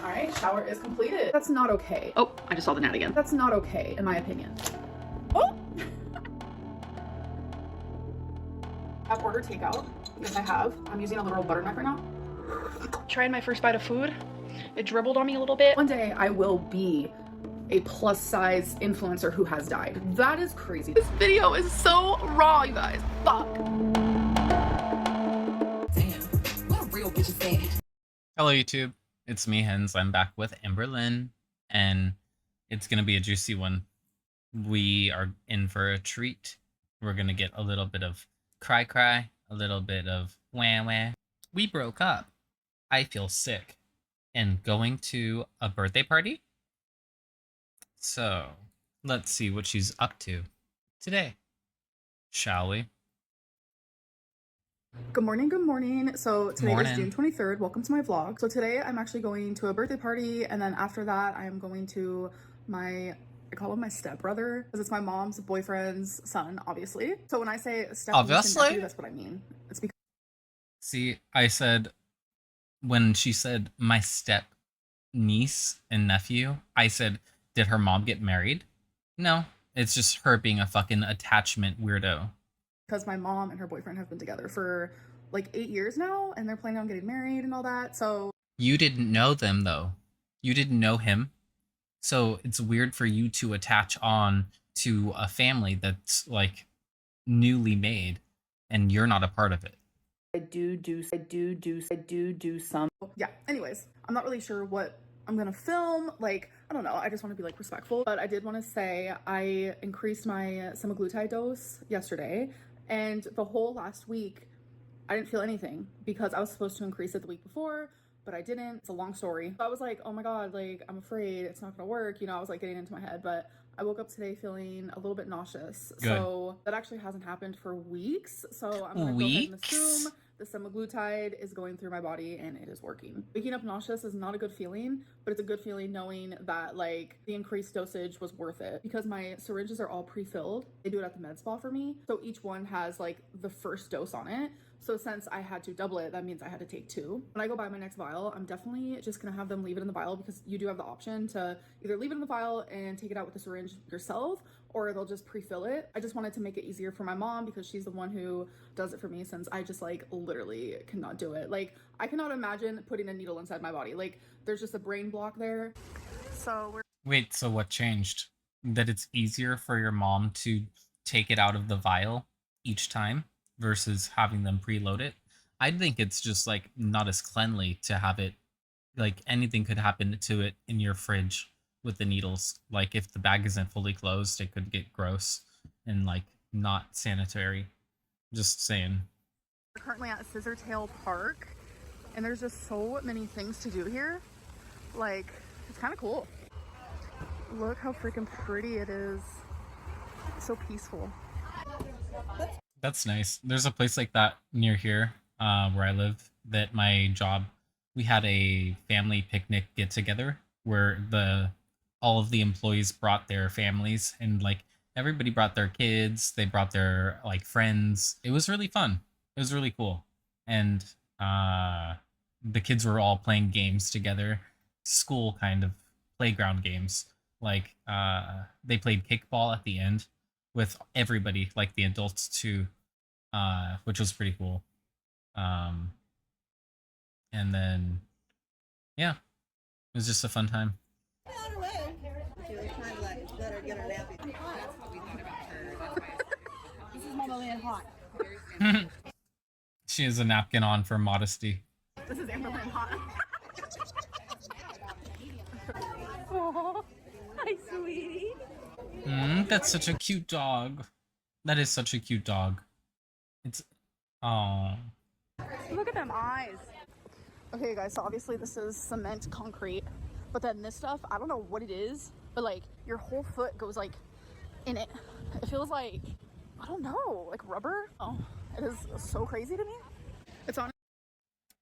All right, shower is completed. That's not okay. Oh, I just saw the gnat again. That's not okay, in my opinion. Oh! I've ordered takeout. Yes, I have. I'm using a literal butternut right now. Trying my first bite of food. It dribbled on me a little bit. One day I will be a plus size influencer who has died. That is crazy. This video is so raw, you guys. Fuck. Damn, what a real bitch is that? Hello YouTube, it's me Hens. I'm back with Amberlynn, and it's gonna be a juicy one. We are in for a treat. We're gonna get a little bit of cry, a little bit of wah. We broke up. I feel sick. And going to a birthday party? So, let's see what she's up to today, shall we? Good morning, good morning. So today Morning. is June 23rd. Welcome to my vlog. So today I'm actually going to a birthday party, and then after that I am going to I call him my stepbrother because it's my mom's boyfriend's son, obviously. So when I say step Obviously? that's what I mean. It's because See, I said, when she said my step niece and nephew, I said, did her mom get married? No, it's just her being a fucking attachment weirdo. my mom and her boyfriend have been together for like 8 years now, and they're planning on getting married and all that. So You didn't know them though. You didn't know him. So it's weird for you to attach on to a family that's like newly made and you're not a part of it. I do some. Yeah, anyways, I'm not really sure what I'm gonna film. Like, I don't know. I just want to be like respectful. But I did want to say I increased my semaglutide dose yesterday, and the whole last week I didn't feel anything because I was supposed to increase it the week before, but I didn't. It's a long story. So I was like, oh my god, like I'm afraid it's not gonna work. You know, I was like getting into my head, but I woke up today feeling a little bit nauseous. Good. So that actually hasn't happened for weeks. So I'm gonna go ahead and assume the semaglutide is going through my body and it is working. Waking up nauseous is not a good feeling, but it's a good feeling knowing that like the increased dosage was worth it because my syringes are all pre-filled. They do it at the med spa for me. So each one has like the first dose on it. So since I had to double it, that means I had to take 2. When I go buy my next vial, I'm definitely just gonna have them leave it in the vial because you do have the option to either leave it in the vial and take it out with the syringe yourself, or they'll just pre-fill it. I just wanted to make it easier for my mom because she's the one who does it for me, since I just like literally cannot do it. Like, I cannot imagine putting a needle inside my body. Like, there's just a brain block there. So Wait, so what changed? That it's easier for your mom to take it out of the vial each time versus having them preload it? I think it's just like not as cleanly to have it, like anything could happen to it in your fridge with the needles. Like if the bag isn't fully closed, it could get gross and like not sanitary. Just saying. we're currently at Scissortail Park, and there's just so many things to do here. Like, it's kind of cool. Look how freaking pretty it is. It's so peaceful. That's nice. There's a place like that near here, where I live, that my job, we had a family picnic get together where all of the employees brought their families, and like everybody brought their kids, they brought their like friends. It was really fun. It was really cool. And the kids were all playing games together, school kind of playground games. Like they played kickball at the end with everybody, like the adults too, which was pretty cool. And then yeah, it was just a fun time. This is MamaLynn hot. She has a napkin on for modesty. This is Amberlynn hot. Oh, hi, sweetie. That's such a cute dog. That is such a cute dog. It's oh. Look at them eyes. Okay, guys, so obviously this is cement concrete, but then this stuff, I don't know what it is, but like your whole foot goes like in it. It feels like, I don't know, like rubber. Oh, it is so crazy to me. It's on.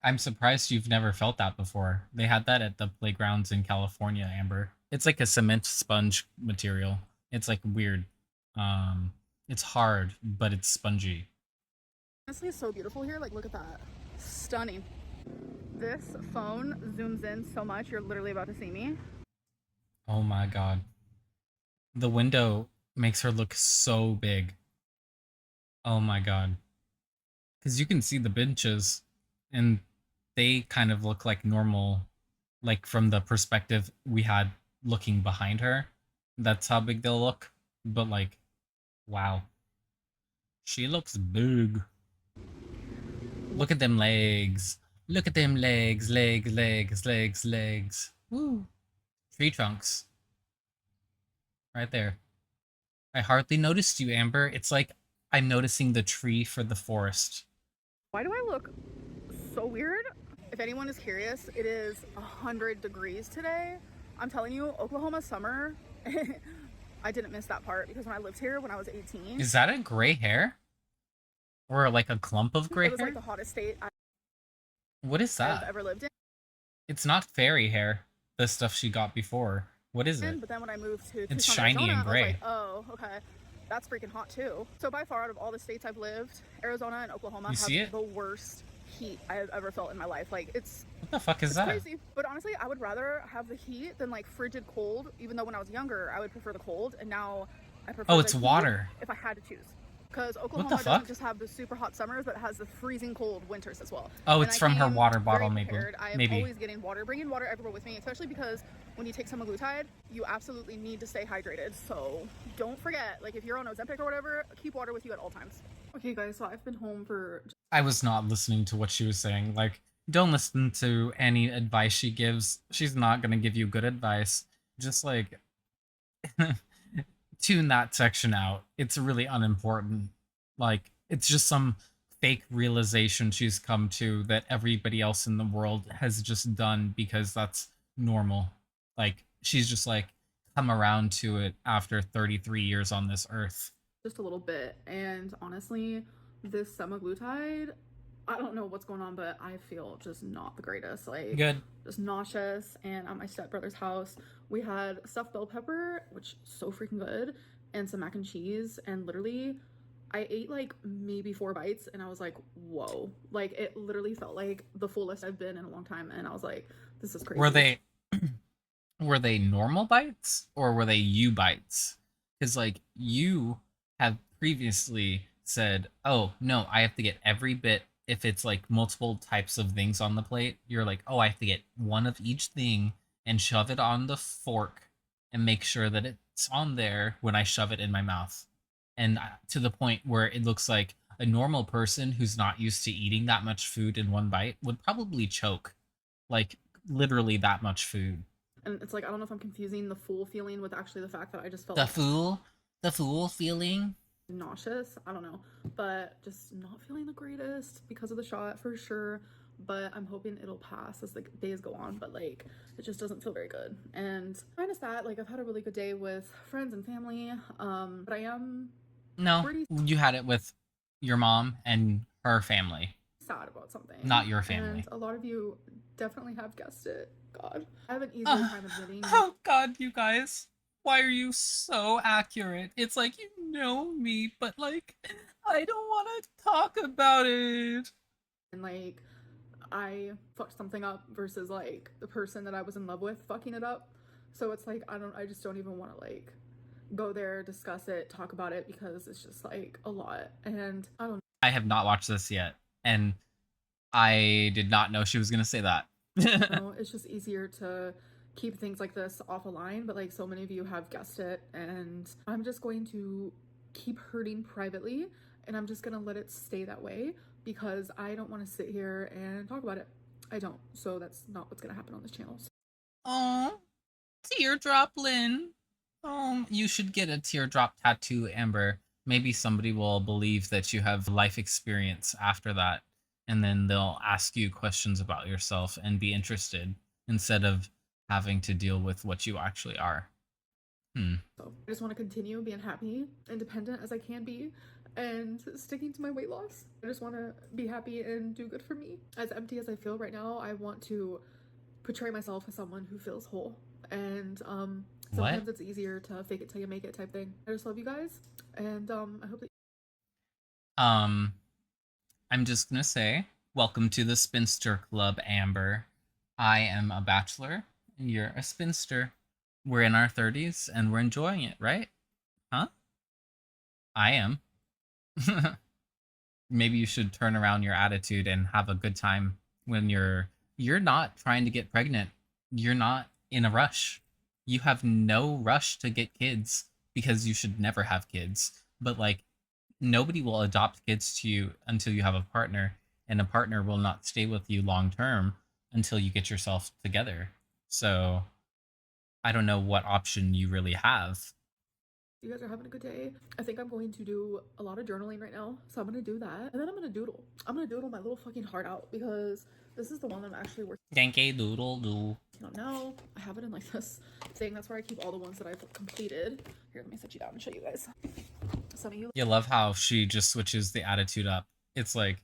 I'm surprised you've never felt that before. They had that at the playgrounds in California, Amber. It's like a cement sponge material. It's like weird. It's hard, but it's spongy. Honestly, it's so beautiful here. Like, look at that. Stunning. This phone zooms in so much, you're literally about to see me. Oh my god. The window makes her look so big. Oh my god. Because you can see the benches, and they kind of look like normal, like from the perspective we had looking behind her. That's how big they'll look. But like, wow. She looks big. Look at them legs. Look at them legs, legs. Woo. Tree trunks. Right there. I hardly noticed you, Amber. It's like I'm noticing the tree for the forest. Why do I look so weird? If anyone is curious, it is 100 degrees today. I'm telling you, Oklahoma summer, I didn't miss that part because when I lived here when I was 18. Is that a gray hair? Or like a clump of gray it was hair? like the hottest state What is I've that? ever lived in. It's not fairy hair, the stuff she got before. What is it? But then when I moved to It's Tucson, shiny Arizona, and gray. I was like, oh, okay. That's freaking hot too. So by far out of all the states I've lived, Arizona and Oklahoma have the worst heat I've ever felt in my life. Like it's What the fuck is that? crazy. But honestly, I would rather have the heat than like frigid cold, even though when I was younger, I would prefer the cold, and now I prefer it's the heat water. if I had to choose. Because Oklahoma fuck? doesn't just have the super hot summers, but it has the freezing cold winters as well. Oh, And it's I from her came water very bottle, maybe. prepared. I am Maybe. always getting water, bringing water everywhere with me, especially because when you take semaglutide, you absolutely need to stay hydrated. So don't forget, like if you're on Ozempic or whatever, keep water with you at all times. Okay, guys, so I've been home for... I was not listening to what she was saying. Like, don't listen to any advice she gives. She's not gonna give you good advice. Just like tune that section out. It's really unimportant. Like, it's just some fake realization she's come to that everybody else in the world has just done because that's normal. Like, she's just like come around to it after 33 years on this earth. Just a little bit. And honestly, this semaglutide, I don't know what's going on, but I feel just not the greatest. Like, Good. just nauseous. And at my stepbrother's house, we had stuffed bell pepper, which is so freaking good, and some mac and cheese. And literally, I ate like maybe 4 bites, and I was like, whoa. Like, it literally felt like the fullest I've been in a long time. And I was like, this is crazy. Were they normal bites or were they you bites? Because like you have previously said, oh no, I have to get every bit. If it's like multiple types of things on the plate, you're like, oh, I have to get one of each thing and shove it on the fork and make sure that it's on there when I shove it in my mouth. And to the point where it looks like a normal person who's not used to eating that much food in one bite would probably choke. Like literally that much food. And it's like, I don't know if I'm confusing the full feeling with actually the fact that I just felt the fool feeling. Nauseous. I don't know, but just not feeling the greatest because of the shot for sure. But I'm hoping it'll pass as the days go on. But like, it just doesn't feel very good. And minus that, like I've had a really good day with friends and family. But I am you had it with your mom and her family. Sad about something. Not your family. And a lot of you definitely have guessed it. God, I have an easier time admitting. Oh God, you guys. Why are you so accurate? It's like you know me, but like I don't want to talk about it. And like I fucked something up versus like the person that I was in love with fucking it up. So it's like I just don't even want to like go there, discuss it, talk about it because it's just like a lot. And I don't know. I have not watched this yet, and I did not know she was gonna say that. No, it's just easier to keep things like this off a line, but like so many of you have guessed it, and I'm just going to keep hurting privately, and I'm just gonna let it stay that way because I don't want to sit here and talk about it. I don't. So that's not what's gonna happen on this channel. Oh, teardrop Lynn. You should get a teardrop tattoo, Amber. Maybe somebody will believe that you have life experience after that, and then they'll ask you questions about yourself and be interested instead of having to deal with what you actually are. So I just want to continue being happy, independent as I can be, and sticking to my weight loss. I just want to be happy and do good for me. As empty as I feel right now, I want to portray myself as someone who feels whole. And sometimes it's easier to fake it till you make it type thing. I just love you guys, and I hope that I'm just gonna say Welcome to the Spinster Club, Amber. I am a bachelor, and you're a spinster. We're in our 30s, and we're enjoying it, right? Huh? I am. Maybe you should turn around your attitude and have a good time when you're not trying to get pregnant. You're not in a rush. You have no rush to get kids because you should never have kids. But like nobody will adopt kids to you until you have a partner, and a partner will not stay with you long term until you get yourself together. So I don't know what option you really have. You guys are having a good day. I think I'm going to do a lot of journaling right now. So I'm going to do that. And then I'm going to doodle. I'm going to doodle my little fucking heart out because this is the one that I'm actually working Yankee doodle doo. on now. I have it in like this thing. That's where I keep all the ones that I've completed. Here, let me sit you down and show you guys. Some of you. You love how she just switches the attitude up. It's like,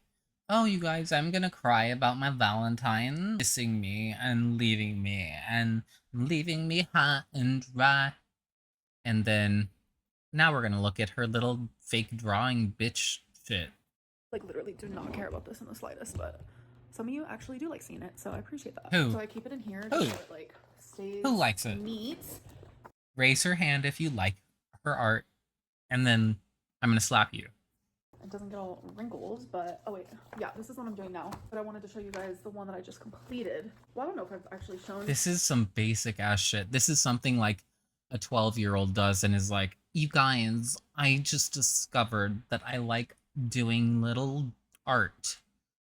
oh, you guys, I'm gonna cry about my Valentine missing me and leaving me hot and dry. And then now we're gonna look at her little fake drawing bitch shit. Like literally do not care about this in the slightest, but some of you actually do like seeing it, so I appreciate that. Who? So I keep it in here Who? so it like stays Who likes it? neat. Raise her hand if you like her art, and then I'm gonna slap you. It doesn't get all wrinkles, but oh wait, yeah, this is what I'm doing now. But I wanted to show you guys the one that I just completed. Well, I don't know if I've actually shown. This is some basic ass shit. This is something like a 12-year-old does and is like, you guys, I just discovered that I like doing little art.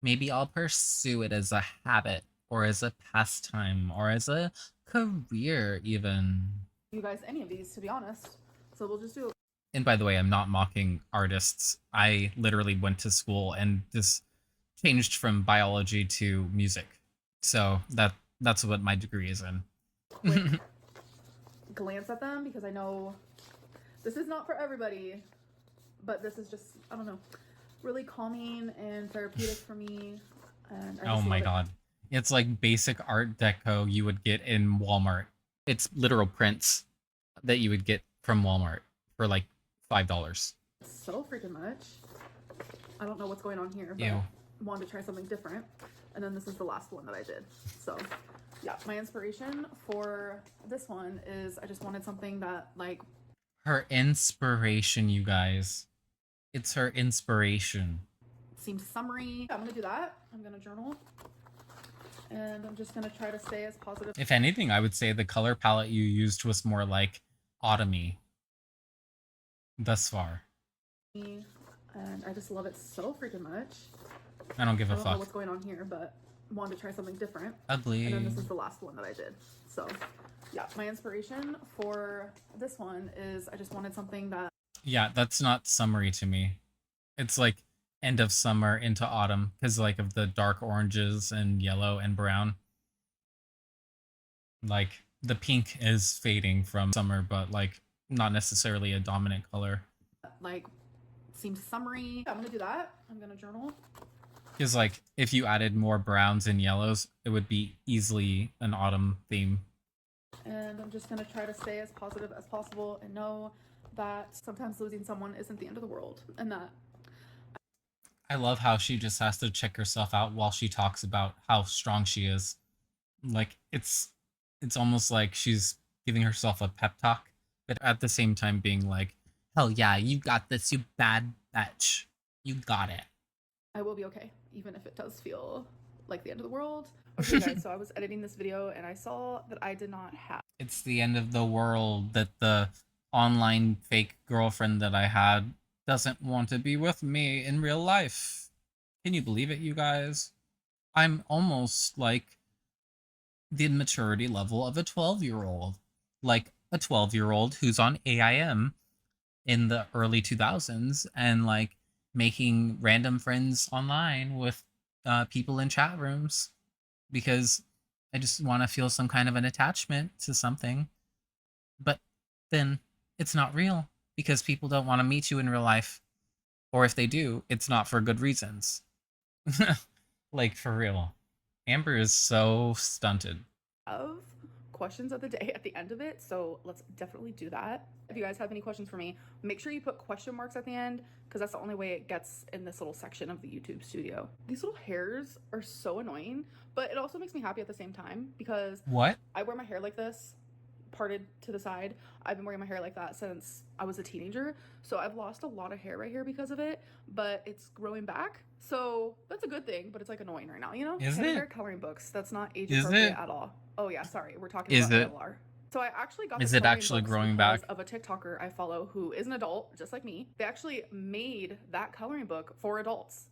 Maybe I'll pursue it as a habit or as a pastime or as a career even. You guys any of these, to be honest. So we'll just do. And by the way, I'm not mocking artists. I literally went to school and this changed from biology to music. So that's what my degree is in. Quick glance at them because I know this is not for everybody, but this is just, I don't know, really calming and therapeutic for me. And I Oh just my love it. god. It's like basic art deco you would get in Walmart. It's literal prints that you would get from Walmart for like $5. So freaking much. I don't know what's going on here, but Ew. wanted to try something different. And then this is the last one that I did. So yeah, my inspiration for this one is I just wanted something that like Her inspiration, you guys. It's her inspiration. seems summery. I'm gonna do that. I'm gonna journal. And I'm just gonna try to stay as positive. If anything, I would say the color palette you used was more like autumny thus far. And I just love it so freaking much. I don't give I a don't know fuck. what's going on here, but wanted to try something different. Ugly. And then this is the last one that I did. So yeah, my inspiration for this one is I just wanted something that Yeah, that's not summery to me. It's like end of summer into autumn because like of the dark oranges and yellow and brown. Like the pink is fading from summer, but like not necessarily a dominant color. like seems summery. I'm gonna do that. I'm gonna journal. Because like if you added more browns and yellows, it would be easily an autumn theme. And I'm just gonna try to stay as positive as possible and know that sometimes losing someone isn't the end of the world and that I love how she just has to check herself out while she talks about how strong she is. Like it's almost like she's giving herself a pep talk, but at the same time being like, hell yeah, you got this, you bad bitch. You got it. I will be okay, even if it does feel like the end of the world. Okay guys, so I was editing this video and I saw that I did not have It's the end of the world that the online fake girlfriend that I had doesn't want to be with me in real life. Can you believe it, you guys? I'm almost like the maturity level of a 12-year-old. Like a 12-year-old who's on AIM in the early 2000s and like making random friends online with people in chat rooms because I just want to feel some kind of an attachment to something. But then it's not real because people don't want to meet you in real life. Or if they do, it's not for good reasons. Like, for real. Amber is so stunted. questions of the day at the end of it, so let's definitely do that. If you guys have any questions for me, make sure you put question marks at the end, because that's the only way it gets in this little section of the YouTube studio. These little hairs are so annoying, but it also makes me happy at the same time, because What? I wear my hair like this, parted to the side. I've been wearing my hair like that since I was a teenager, so I've lost a lot of hair right here because of it, but it's growing back, so that's a good thing, but it's like annoying right now, you know? Is Teddy it? bear coloring books, that's not age Is appropriate it? at all. Oh yeah, sorry, we're talking Is about it? ALR. So I actually got Is the it coloring actually books growing because back? of a TikToker I follow who is an adult just like me. They actually made that coloring book for adults.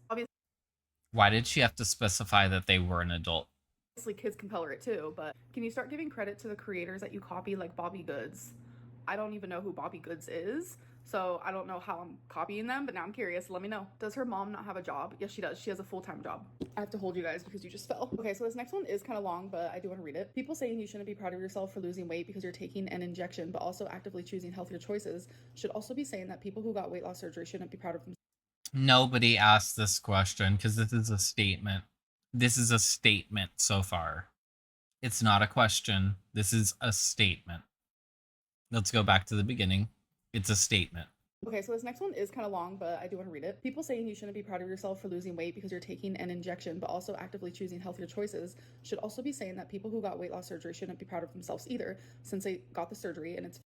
Why did she have to specify that they were an adult? Obviously kids can color it too, but can you start giving credit to the creators that you copy, like Bobby Goods? I don't even know who Bobby Goods is, so I don't know how I'm copying them, but now I'm curious. Let me know. Does her mom not have a job? Yes, she does. She has a full-time job. I have to hold you guys because you just fell. Okay, so this next one is kind of long, but I do want to read it. People saying you shouldn't be proud of yourself for losing weight because you're taking an injection, but also actively choosing healthier choices, should also be saying that people who got weight loss surgery shouldn't be proud of themselves. Nobody asked this question because this is a statement. This is a statement so far. It's not a question. This is a statement. Let's go back to the beginning. It's a statement. Okay, so this next one is kind of long, but I do want to read it. People saying you shouldn't be proud of yourself for losing weight because you're taking an injection, but also actively choosing healthier choices, should also be saying that people who got weight loss surgery shouldn't be proud of themselves either, since they got the surgery and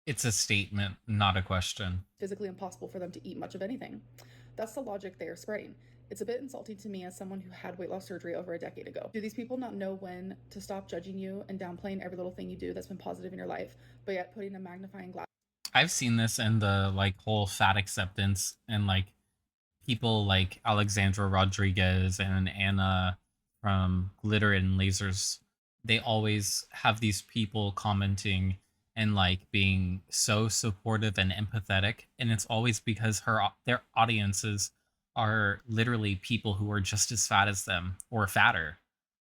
It's a statement, not a question. physically impossible for them to eat much of anything. That's the logic they are spreading. It's a bit insulting to me as someone who had weight loss surgery over a decade ago. Do these people not know when to stop judging you and downplaying every little thing you do that's been positive in your life, but yet putting a magnifying glass? I've seen this in the like whole fat acceptance and like people like Alexandra Rodriguez and Anna from Glitter and Lasers. They always have these people commenting and like being so supportive and empathetic, and it's always because their audiences are literally people who are just as fat as them or fatter,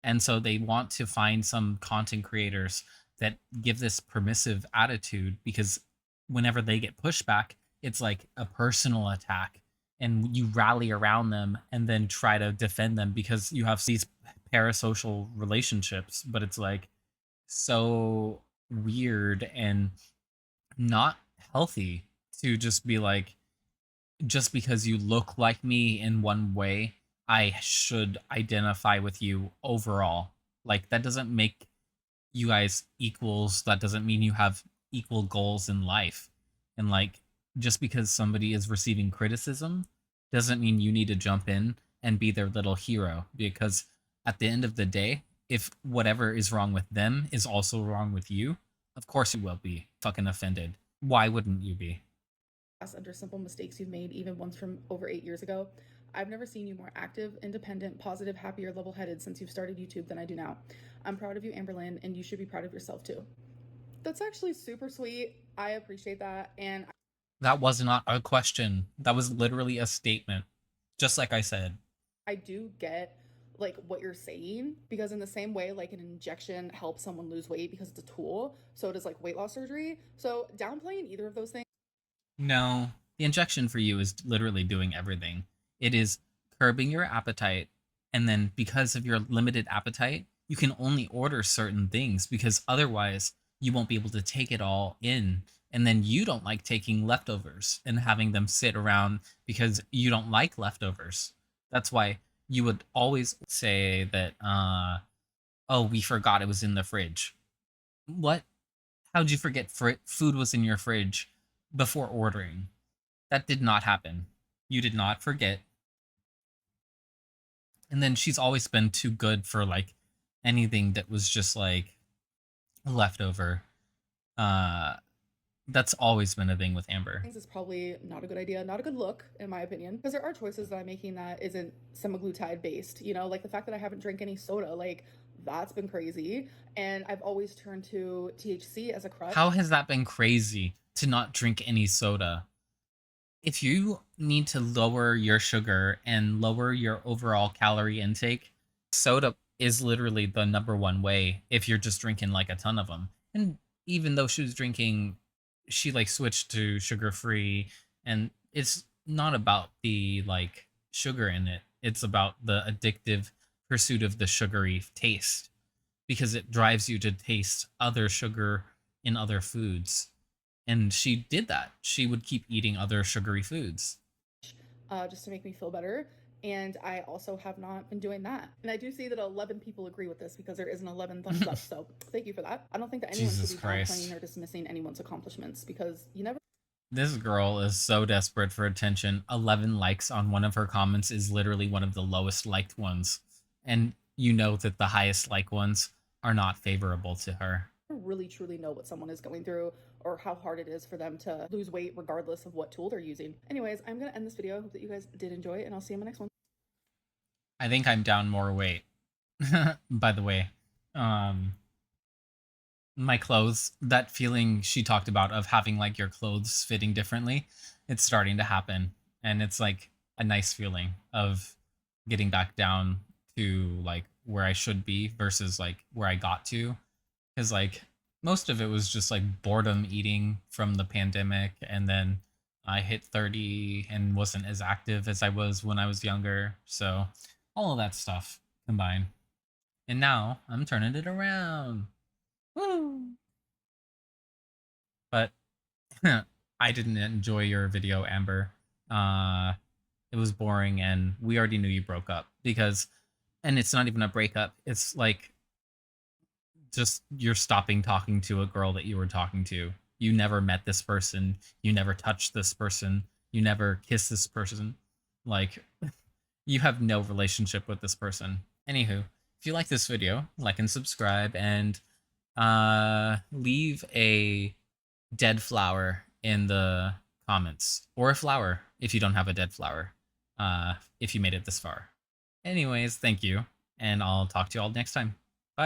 and so they want to find some content creators that give this permissive attitude, because whenever they get pushback, it's like a personal attack, and you rally around them and then try to defend them because you have these parasocial relationships. But it's like so weird and not healthy to just be like, just because you look like me in one way, I should identify with you overall. Like, that doesn't make you guys equals. That doesn't mean you have equal goals in life. And like, just because somebody is receiving criticism doesn't mean you need to jump in and be their little hero, because at the end of the day, if whatever is wrong with them is also wrong with you, of course you will be fucking offended. Why wouldn't you be? Under simple mistakes you've made, even ones from over 8 years ago. I've never seen you more active, independent, positive, happier, level-headed since you've started YouTube than I do now. I'm proud of you, Amberlynn, and you should be proud of yourself too. That's actually super sweet. I appreciate that. And That was not a question. That was literally a statement. Just like I said. I do get like what you're saying, because in the same way like an injection helps someone lose weight because it's a tool, so does like weight loss surgery. So downplaying either of those things. No, the injection for you is literally doing everything. It is curbing your appetite, and then because of your limited appetite, you can only order certain things, because otherwise you won't be able to take it all in. And then you don't like taking leftovers and having them sit around because you don't like leftovers. That's why you would always say that, oh, we forgot it was in the fridge. What? How'd you forget food was in your fridge before ordering? That did not happen. You did not forget. And then she's always been too good for like anything that was just like leftover. That's always been a thing with Amber. Things is probably not a good idea, not a good look in my opinion, because there are choices that I'm making that isn't semaglutide based, you know, like the fact that I haven't drank any soda, like that's been crazy. And I've always turned to THC as a crutch. How has that been crazy to not drink any soda? If you need to lower your sugar and lower your overall calorie intake, soda is literally the number one way if you're just drinking like a ton of them. And even though she was drinking, she like switched to sugar free, and it's not about the like sugar in it. It's about the addictive pursuit of the sugary taste. because it drives you to taste other sugar in other foods. And she did that. She would keep eating other sugary foods. Just to make me feel better. And I also have not been doing that. And I do see that 11 people agree with this because there is an 11 thumbs up. So thank you for that. I don't think that anyone Jesus should be Christ. downplaying or dismissing anyone's accomplishments because you never. This girl is so desperate for attention. 11 likes on one of her comments is literally one of the lowest liked ones. And you know that the highest like ones are not favorable to her. Really truly know what someone is going through or how hard it is for them to lose weight regardless of what tool they're using. Anyways, I'm gonna end this video. I hope that you guys did enjoy it, and I'll see you in my next one. I think I'm down more weight. By the way, my clothes, that feeling she talked about of having like your clothes fitting differently, it's starting to happen, and it's like a nice feeling of getting back down to like where I should be versus like where I got to. Because like most of it was just like boredom eating from the pandemic, and then I hit 30 and wasn't as active as I was when I was younger. So all of that stuff combined. And now I'm turning it around. Woo! But I didn't enjoy your video, Amber. It was boring, and we already knew you broke up because, and it's not even a breakup. It's like just you're stopping talking to a girl that you were talking to. You never met this person. You never touched this person. You never kissed this person. Like, you have no relationship with this person. Anywho, if you like this video, like and subscribe, and leave a dead flower in the comments, or a flower if you don't have a dead flower, if you made it this far. Anyways, thank you, and I'll talk to you all next time.